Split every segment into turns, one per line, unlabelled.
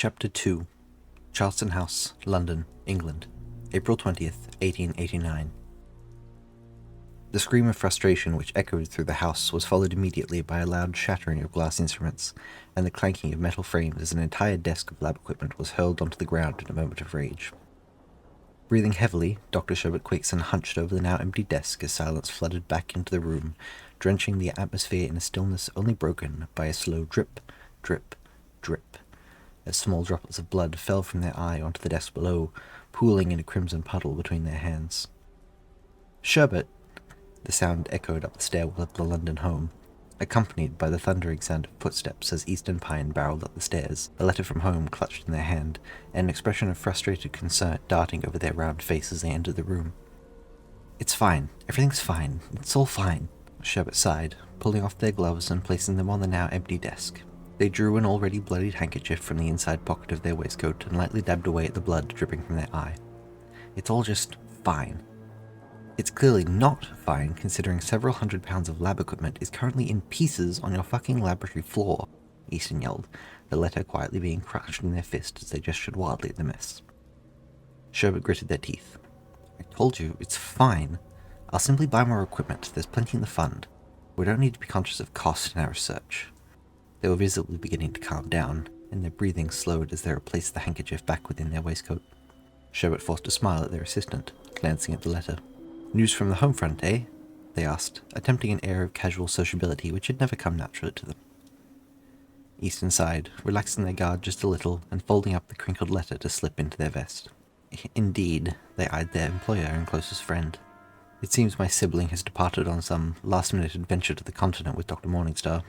Chapter 2 Charleston House, London, England, April 20th, 1889. The scream of frustration which echoed through the house was followed immediately by a loud shattering of glass instruments, and the clanking of metal frames as an entire desk of lab equipment was hurled onto the ground in a moment of rage. Breathing heavily, Dr. Sherbet Quakeson hunched over the now empty desk as silence flooded back into the room, drenching the atmosphere in a stillness only broken by a slow drip, drip, drip, as small droplets of blood fell from their eye onto the desk below, pooling in a crimson puddle between their hands. "Sherbet!" The sound echoed up the stairwell of the London home, accompanied by the thundering sound of footsteps as East and Pine barreled up the stairs, a letter from home clutched in their hand, and an expression of frustrated concern darting over their round faces as they entered the room. "It's fine. Everything's fine. It's all fine," Sherbet sighed, pulling off their gloves and placing them on the now empty desk. They drew an already bloodied handkerchief from the inside pocket of their waistcoat and lightly dabbed away at the blood dripping from their eye. "It's all just fine." "It's clearly not fine, considering several hundred pounds of lab equipment is currently in pieces on your fucking laboratory floor," Easton yelled, the letter quietly being crushed in their fist as they gestured wildly at the mess. Sherbet gritted their teeth. "I told you, it's fine. I'll simply buy more equipment. There's plenty in the fund. We don't need to be conscious of cost in our research." They were visibly beginning to calm down, and their breathing slowed as they replaced the handkerchief back within their waistcoat. Sherbet forced a smile at their assistant, glancing at the letter. "News from the home front, eh?" they asked, attempting an air of casual sociability which had never come naturally to them. Easton sighed, relaxing their guard just a little and folding up the crinkled letter to slip into their vest. "Indeed," they eyed their employer and closest friend. "It seems my sibling has departed on some last-minute adventure to the continent with Dr. Morningstar."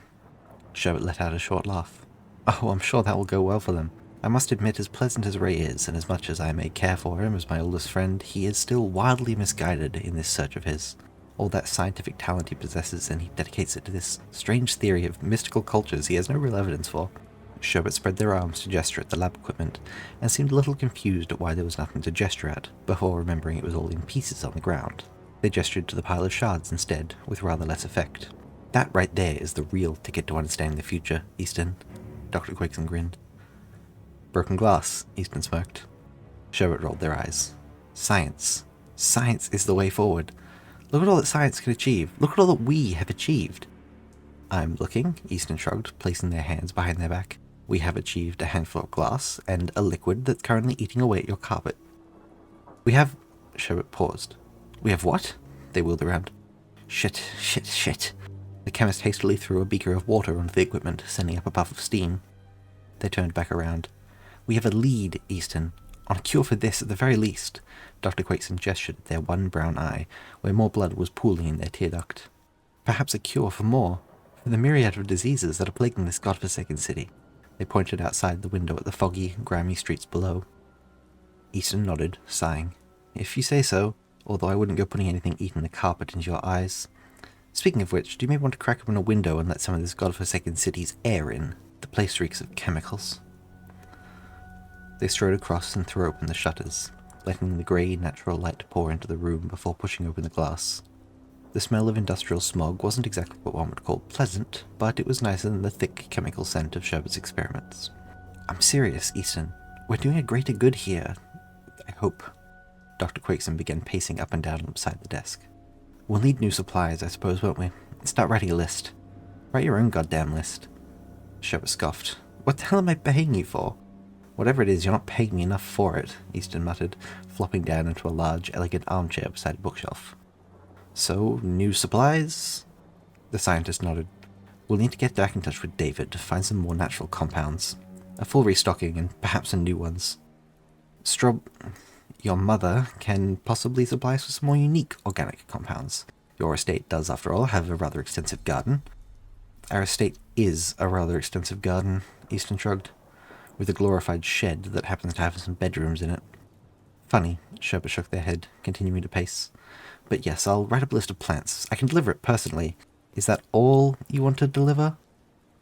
Sherbet let out a short laugh. "Oh, I'm sure that will go well for them. I must admit, as pleasant as Ray is, and as much as I may care for him as my oldest friend, he is still wildly misguided in this search of his. All that scientific talent he possesses, and he dedicates it to this strange theory of mystical cultures he has no real evidence for." Sherbet spread their arms to gesture at the lab equipment, and seemed a little confused at why there was nothing to gesture at, before remembering it was all in pieces on the ground. They gestured to the pile of shards instead, with rather less effect. "That right there is the real ticket to understanding the future, Easton," Dr. Quakeson grinned. "Broken glass," Easton smirked. Sherbet rolled their eyes. "Science. Science is the way forward. Look at all that science can achieve. Look at all that we have achieved." "I'm looking," Easton shrugged, placing their hands behind their back. "We have achieved a handful of glass, and a liquid that's currently eating away at your carpet." "We have..." Sherbet paused. "We have what?" They wheeled around. Shit. The chemist hastily threw a beaker of water onto the equipment, sending up a puff of steam. They turned back around. "We have a lead, Easton. On a cure for this, at the very least." Dr. Quakeson gestured at their one brown eye, where more blood was pooling in their tear duct. "Perhaps a cure for more. For the myriad of diseases that are plaguing this godforsaken city." They pointed outside the window at the foggy, grimy streets below. Easton nodded, sighing. "If you say so, although I wouldn't go putting anything eating the carpet into your eyes. Speaking of which, do you maybe want to crack open a window and let some of this godforsaken city's air in? The place reeks of chemicals." They strode across and threw open the shutters, letting the grey, natural light pour into the room before pushing open the glass. The smell of industrial smog wasn't exactly what one would call pleasant, but it was nicer than the thick chemical scent of Sherbet's experiments. "I'm serious, Easton. We're doing a greater good here. I hope." Dr. Quakeson began pacing up and down beside the desk. "We'll need new supplies, I suppose, won't we? Start writing a list." "Write your own goddamn list." Sherbet scoffed. "What the hell am I paying you for?" "Whatever it is, you're not paying me enough for it," Easton muttered, flopping down into a large, elegant armchair beside a bookshelf. "So, new supplies?" The scientist nodded. "We'll need to get back in touch with David to find some more natural compounds. A full restocking, and perhaps some new ones. Your mother can possibly supply us with some more unique organic compounds. Your estate does, after all, have a rather extensive garden." "Our estate is a rather extensive garden," Easton shrugged, "with a glorified shed that happens to have some bedrooms in it." "Funny," Sherbet shook their head, continuing to pace. "But yes, I'll write up a list of plants. I can deliver it personally. Is that all you want to deliver?"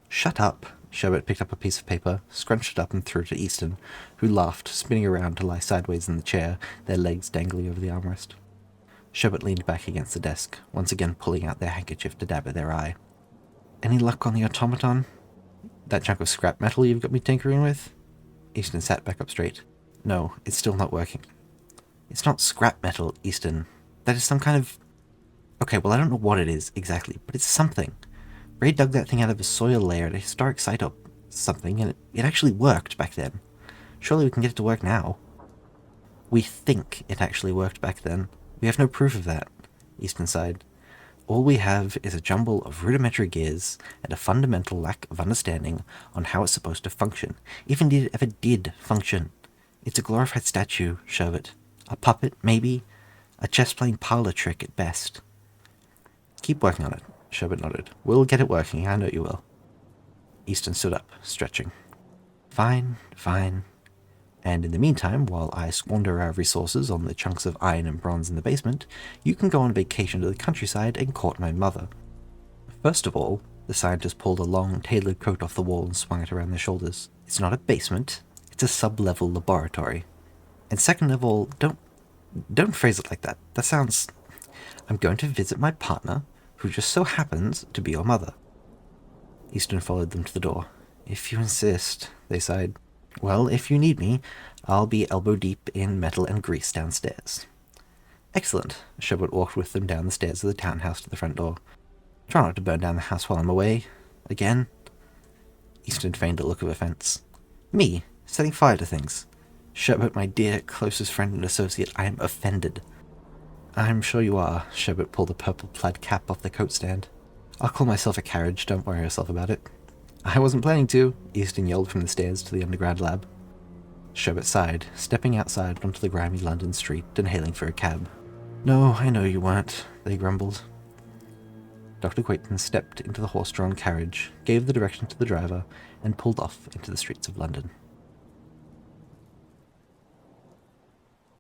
"Shut up." Sherbet picked up a piece of paper, scrunched it up and threw it at Easton, who laughed, spinning around to lie sideways in the chair, their legs dangling over the armrest. Sherbet leaned back against the desk, once again pulling out their handkerchief to dab at their eye. "Any luck on the automaton? That chunk of scrap metal you've got me tinkering with?" Easton sat back up straight. No, it's still not working. It's not scrap metal, Easton. That is some kind of... Okay, well I don't know what it is exactly, but it's something. Ray dug that thing out of a soil layer at a historic site or something, and it actually worked back then. Surely we can get it to work now. We think it actually worked back then. We have no proof of that, Easton sighed. All we have is a jumble of rudimentary gears and a fundamental lack of understanding on how it's supposed to function, if indeed it ever did function. It's a glorified statue, Sherbet. A puppet, maybe? A chess-playing parlor trick at best. Keep working on it, Sherbet nodded. We'll get it working, I know you will. Easton stood up, stretching. Fine, fine. And in the meantime, while I squander our resources on the chunks of iron and bronze in the basement, you can go on vacation to the countryside and court my mother. First of all, the scientist pulled a long, tailored coat off the wall and swung it around their shoulders. It's not a basement, it's a sub-level laboratory. And second of all, don't phrase it like that. That sounds... I'm going to visit my partner, who just so happens to be your mother. Easton followed them to the door. If you insist, they sighed. Well, if you need me, I'll be elbow-deep in metal and grease downstairs. Excellent. Sherbet walked with them down the stairs of the townhouse to the front door. Try not to burn down the house while I'm away. Again? Easton feigned a look of offence. Me? Setting fire to things? Sherbet, my dear, closest friend and associate, I am offended. I'm sure you are. Sherbet pulled a purple plaid cap off the coat stand. I'll call myself a carriage, don't worry yourself about it. I wasn't planning to, Easton yelled from the stairs to the underground lab. Sherbet sighed, stepping outside onto the grimy London street and hailing for a cab. No, I know you weren't, they grumbled. Dr. Quayton stepped into the horse-drawn carriage, gave the direction to the driver, and pulled off into the streets of London.